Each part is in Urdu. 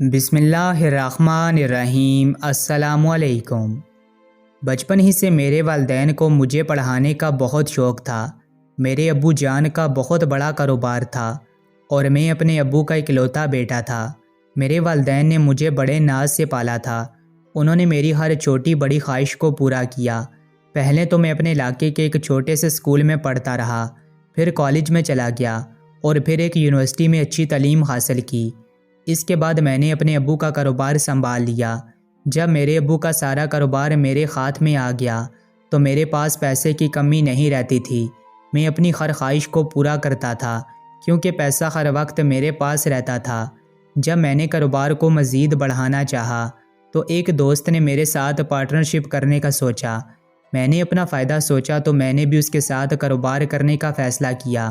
بسم اللہ الرحمن الرحیم۔ السلام علیکم۔ بچپن ہی سے میرے والدین کو مجھے پڑھانے کا بہت شوق تھا۔ میرے ابو جان کا بہت بڑا کاروبار تھا اور میں اپنے ابو کا اکلوتا بیٹا تھا۔ میرے والدین نے مجھے بڑے ناز سے پالا تھا۔ انہوں نے میری ہر چھوٹی بڑی خواہش کو پورا کیا۔ پہلے تو میں اپنے علاقے کے ایک چھوٹے سے اسکول میں پڑھتا رہا، پھر کالج میں چلا گیا اور پھر ایک یونیورسٹی میں اچھی تعلیم حاصل کی۔ اس کے بعد میں نے اپنے ابو کا کاروبار سنبھال لیا۔ جب میرے ابو کا سارا کاروبار میرے ہاتھ میں آ گیا تو میرے پاس پیسے کی کمی نہیں رہتی تھی۔ میں اپنی ہر خواہش کو پورا کرتا تھا کیونکہ پیسہ ہر وقت میرے پاس رہتا تھا۔ جب میں نے کاروبار کو مزید بڑھانا چاہا تو ایک دوست نے میرے ساتھ پارٹنرشپ کرنے کا سوچا۔ میں نے اپنا فائدہ سوچا تو میں نے بھی اس کے ساتھ کاروبار کرنے کا فیصلہ کیا۔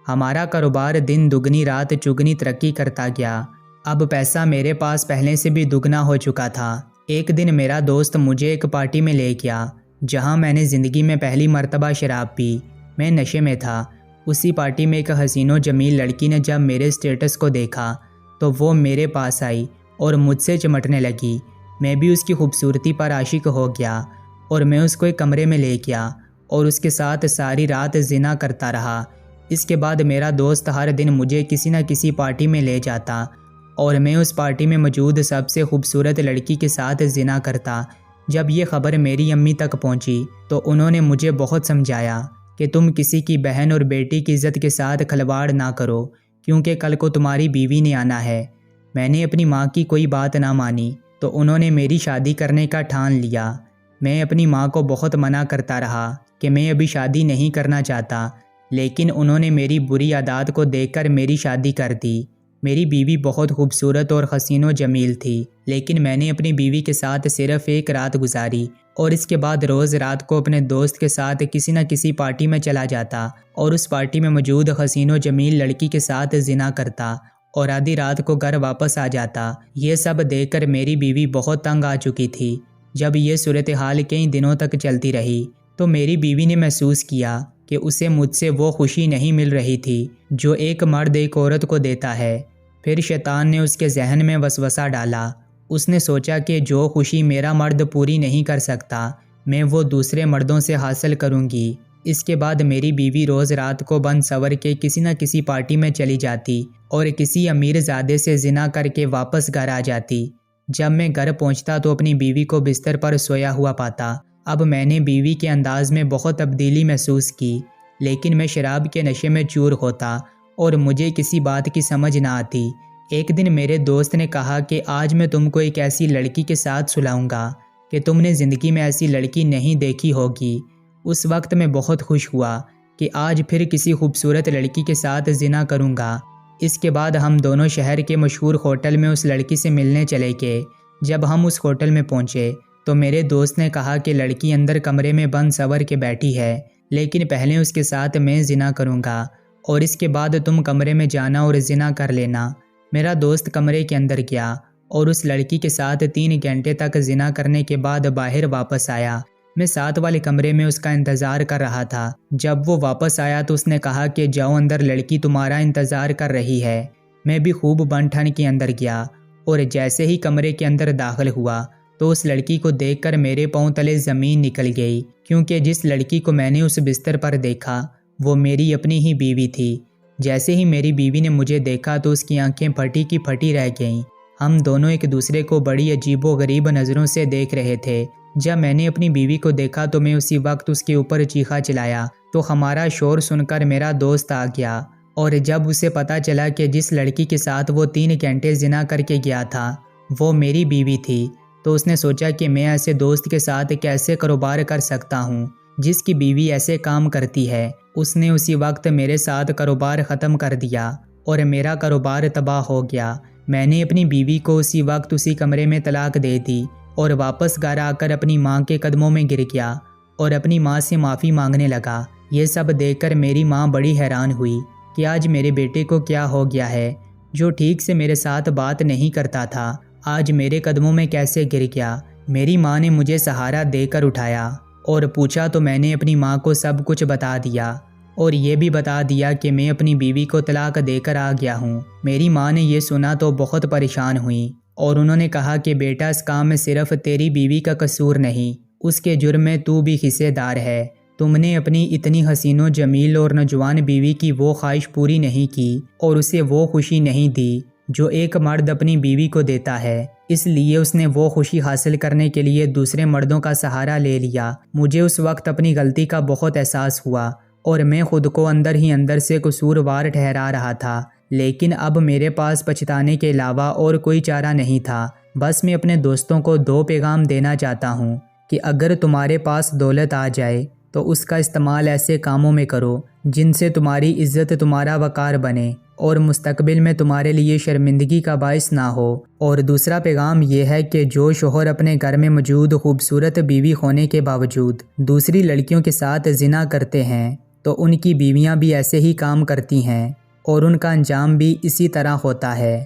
ہمارا کاروبار دن دگنی رات چگنی ترقی کرتا گیا۔ اب پیسہ میرے پاس پہلے سے بھی دگنا ہو چکا تھا۔ ایک دن میرا دوست مجھے ایک پارٹی میں لے گیا جہاں میں نے زندگی میں پہلی مرتبہ شراب پی۔ میں نشے میں تھا۔ اسی پارٹی میں ایک حسین و جمیل لڑکی نے جب میرے سٹیٹس کو دیکھا تو وہ میرے پاس آئی اور مجھ سے چمٹنے لگی۔ میں بھی اس کی خوبصورتی پر عاشق ہو گیا اور میں اس کو ایک کمرے میں لے گیا اور اس کے ساتھ ساری رات زنا کرتا رہا۔ اس کے بعد میرا دوست ہر دن مجھے کسی نہ کسی پارٹی میں لے جاتا اور میں اس پارٹی میں موجود سب سے خوبصورت لڑکی کے ساتھ زنا کرتا۔ جب یہ خبر میری امی تک پہنچی تو انہوں نے مجھے بہت سمجھایا کہ تم کسی کی بہن اور بیٹی کی عزت کے ساتھ کھلواڑ نہ کرو کیونکہ کل کو تمہاری بیوی نے آنا ہے۔ میں نے اپنی ماں کی کوئی بات نہ مانی تو انہوں نے میری شادی کرنے کا ٹھان لیا۔ میں اپنی ماں کو بہت منع کرتا رہا کہ میں ابھی شادی نہیں کرنا چاہتا، لیکن انہوں نے میری بری عادات کو دیکھ کر میری شادی کر دی۔ میری بیوی بہت خوبصورت اور حسین و جمیل تھی، لیکن میں نے اپنی بیوی کے ساتھ صرف ایک رات گزاری اور اس کے بعد روز رات کو اپنے دوست کے ساتھ کسی نہ کسی پارٹی میں چلا جاتا اور اس پارٹی میں موجود حسین و جمیل لڑکی کے ساتھ زنا کرتا اور آدھی رات کو گھر واپس آ جاتا۔ یہ سب دیکھ کر میری بیوی بہت تنگ آ چکی تھی۔ جب یہ صورتحال کئی دنوں تک چلتی رہی تو میری بیوی نے محسوس کیا کہ اسے مجھ سے وہ خوشی نہیں مل رہی تھی جو ایک مرد ایک عورت کو دیتا ہے۔ پھر شیطان نے اس کے ذہن میں وسوسہ ڈالا۔ اس نے سوچا کہ جو خوشی میرا مرد پوری نہیں کر سکتا میں وہ دوسرے مردوں سے حاصل کروں گی۔ اس کے بعد میری بیوی روز رات کو بن سور کے کسی نہ کسی پارٹی میں چلی جاتی اور کسی امیر زادے سے زنا کر کے واپس گھر آ جاتی۔ جب میں گھر پہنچتا تو اپنی بیوی کو بستر پر سویا ہوا پاتا۔ اب میں نے بیوی کے انداز میں بہت تبدیلی محسوس کی، لیکن میں شراب کے نشے میں چور ہوتا اور مجھے کسی بات کی سمجھ نہ آتی۔ ایک دن میرے دوست نے کہا کہ آج میں تم کو ایک ایسی لڑکی کے ساتھ سلاؤں گا کہ تم نے زندگی میں ایسی لڑکی نہیں دیکھی ہوگی۔ اس وقت میں بہت خوش ہوا کہ آج پھر کسی خوبصورت لڑکی کے ساتھ زنا کروں گا۔ اس کے بعد ہم دونوں شہر کے مشہور ہوٹل میں اس لڑکی سے ملنے چلے گئے۔ جب ہم اس ہوٹل میں پہنچے تو میرے دوست نے کہا کہ لڑکی اندر کمرے میں بند سور کے بیٹھی ہے، لیکن پہلے اس کے ساتھ میں زنا کروں گا اور اس کے بعد تم کمرے میں جانا اور زنا کر لینا۔ میرا دوست کمرے کے اندر گیا اور اس لڑکی کے ساتھ 3 گھنٹے تک زنا کرنے کے بعد باہر واپس آیا۔ میں ساتھ والے کمرے میں اس کا انتظار کر رہا تھا۔ جب وہ واپس آیا تو اس نے کہا کہ جاؤ اندر، لڑکی تمہارا انتظار کر رہی ہے۔ میں بھی خوب بن ٹھن کے اندر گیا اور جیسے ہی کمرے کے اندر داخل ہوا تو اس لڑکی کو دیکھ کر میرے پاؤں تلے زمین نکل گئی، کیونکہ جس لڑکی کو میں نے اس بستر پر دیکھا وہ میری اپنی ہی بیوی تھی۔ جیسے ہی میری بیوی نے مجھے دیکھا تو اس کی آنکھیں پھٹی کی پھٹی رہ گئیں۔ ہم دونوں ایک دوسرے کو بڑی عجیب و غریب نظروں سے دیکھ رہے تھے۔ جب میں نے اپنی بیوی کو دیکھا تو میں اسی وقت اس کے اوپر چیخا چلایا تو ہمارا شور سن کر میرا دوست آ گیا، اور جب اسے پتا چلا کہ جس لڑکی کے ساتھ وہ 3 گھنٹے زنا کر کے گیا تھا وہ میری بیوی تھی تو اس نے سوچا کہ میں ایسے دوست کے ساتھ کیسے کاروبار کر سکتا ہوں جس کی بیوی ایسے کام کرتی ہے۔ اس نے اسی وقت میرے ساتھ کاروبار ختم کر دیا اور میرا کاروبار تباہ ہو گیا۔ میں نے اپنی بیوی کو اسی وقت اسی کمرے میں طلاق دے دی اور واپس گھر آ کر اپنی ماں کے قدموں میں گر گیا اور اپنی ماں سے معافی مانگنے لگا۔ یہ سب دیکھ کر میری ماں بڑی حیران ہوئی کہ آج میرے بیٹے کو کیا ہو گیا ہے، جو ٹھیک سے میرے ساتھ بات نہیں کرتا تھا، آج میرے قدموں میں کیسے گر گیا۔ میری ماں نے مجھے سہارا دے کر اٹھایا اور پوچھا تو میں نے اپنی ماں کو سب کچھ بتا دیا اور یہ بھی بتا دیا کہ میں اپنی بیوی کو طلاق دے کر آ گیا ہوں۔ میری ماں نے یہ سنا تو بہت پریشان ہوئی اور انہوں نے کہا کہ بیٹا اس کام میں صرف تیری بیوی کا قصور نہیں، اس کے جرم میں تو بھی حصے دار ہے۔ تم نے اپنی اتنی حسین و جمیل اور نوجوان بیوی کی وہ خواہش پوری نہیں کی اور اسے وہ خوشی نہیں دی جو ایک مرد اپنی بیوی کو دیتا ہے، اس لیے اس نے وہ خوشی حاصل کرنے کے لیے دوسرے مردوں کا سہارا لے لیا۔ مجھے اس وقت اپنی غلطی کا بہت احساس ہوا اور میں خود کو اندر ہی اندر سے قصوروار ٹھہرا رہا تھا، لیکن اب میرے پاس پچھتانے کے علاوہ اور کوئی چارہ نہیں تھا۔ بس میں اپنے دوستوں کو 2 پیغام دینا چاہتا ہوں کہ اگر تمہارے پاس دولت آ جائے تو اس کا استعمال ایسے کاموں میں کرو جن سے تمہاری عزت، تمہارا وقار بنے اور مستقبل میں تمہارے لیے شرمندگی کا باعث نہ ہو۔ اور دوسرا پیغام یہ ہے کہ جو شوہر اپنے گھر میں موجود خوبصورت بیوی ہونے کے باوجود دوسری لڑکیوں کے ساتھ زنا کرتے ہیں تو ان کی بیویاں بھی ایسے ہی کام کرتی ہیں اور ان کا انجام بھی اسی طرح ہوتا ہے۔